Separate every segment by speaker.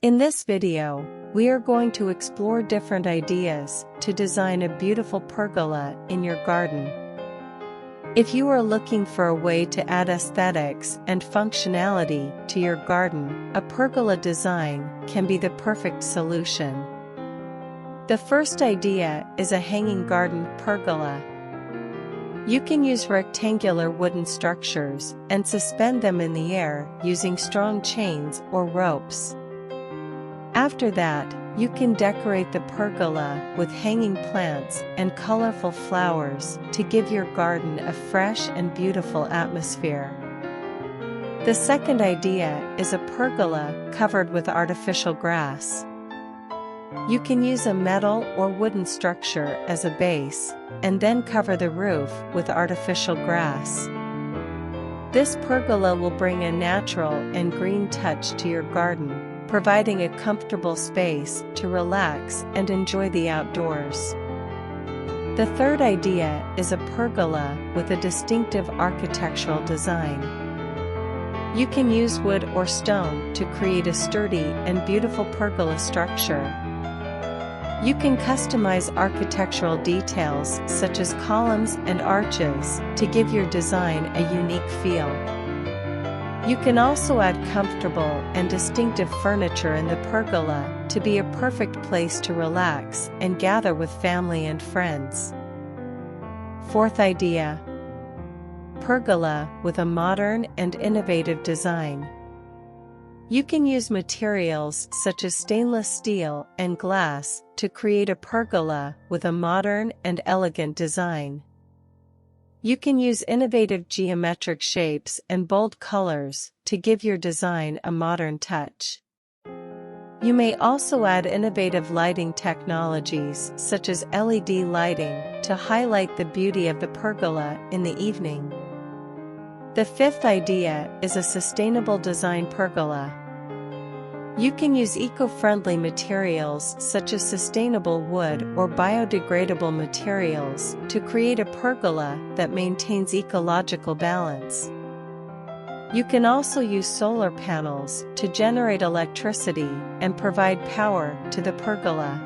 Speaker 1: In this video, we are going to explore different ideas to design a beautiful pergola in your garden. If you are looking for a way to add aesthetics and functionality to your garden, a pergola design can be the perfect solution. The first idea is a hanging garden pergola. You can use rectangular wooden structures and suspend them in the air using strong chains or ropes. After that, you can decorate the pergola with hanging plants and colorful flowers to give your garden a fresh and beautiful atmosphere. The second idea is a pergola covered with artificial grass. You can use a metal or wooden structure as a base, and then cover the roof with artificial grass. This pergola will bring a natural and green touch to your garden, providing a comfortable space to relax and enjoy the outdoors. The third idea is a pergola with a distinctive architectural design. You can use wood or stone to create a sturdy and beautiful pergola structure. You can customize architectural details such as columns and arches to give your design a unique feel. You can also add comfortable and distinctive furniture in the pergola to be a perfect place to relax and gather with family and friends. Fourth idea: pergola with a modern and innovative design. You can use materials such as stainless steel and glass to create a pergola with a modern and elegant design. You can use innovative geometric shapes and bold colors to give your design a modern touch. You may also add innovative lighting technologies such as LED lighting to highlight the beauty of the pergola in the evening. The fifth idea is a sustainable design pergola. You can use eco-friendly materials such as sustainable wood or biodegradable materials to create a pergola that maintains ecological balance. You can also use solar panels to generate electricity and provide power to the pergola.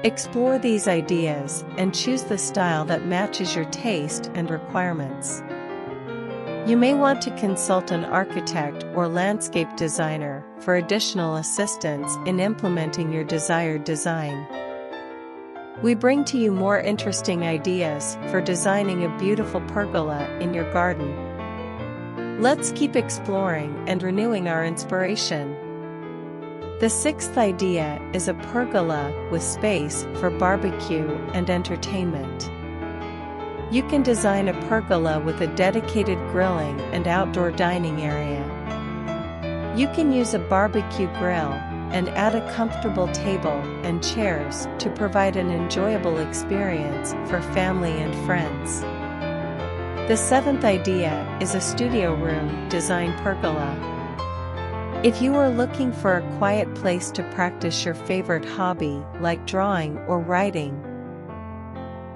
Speaker 1: Explore these ideas and choose the style that matches your taste and requirements. You may want to consult an architect or landscape designer for additional assistance in implementing your desired design. We bring to you more interesting ideas for designing a beautiful pergola in your garden. Let's keep exploring and renewing our inspiration. The sixth idea is a pergola with space for barbecue and entertainment. You can design a pergola with a dedicated grilling and outdoor dining area. You can use a barbecue grill and add a comfortable table and chairs to provide an enjoyable experience for family and friends. The seventh idea is a studio room design pergola. If you are looking for a quiet place to practice your favorite hobby like drawing or writing,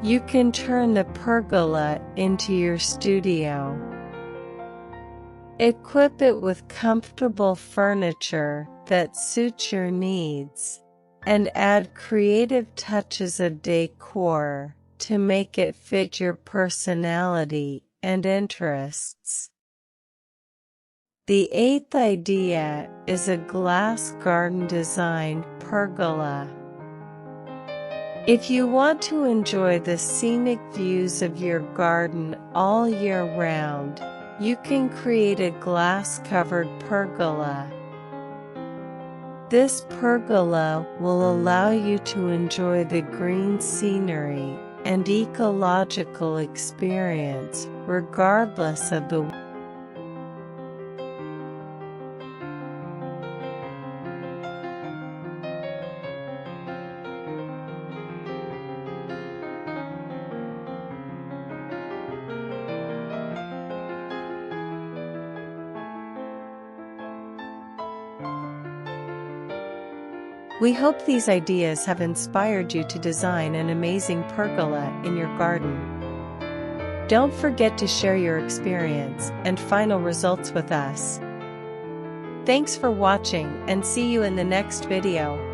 Speaker 1: you can turn the pergola into your studio. Equip it with comfortable furniture that suits your needs, and add creative touches of decor to make it fit your personality and interests. The eighth idea is a glass garden design pergola. If you want to enjoy the scenic views of your garden all year round, you can create a glass-covered pergola. This pergola will allow you to enjoy the green scenery and ecological experience regardless of the weather. We hope these ideas have inspired you to design an amazing pergola in your garden. Don't forget to share your experience and final results with us. Thanks for watching and see you in the next video.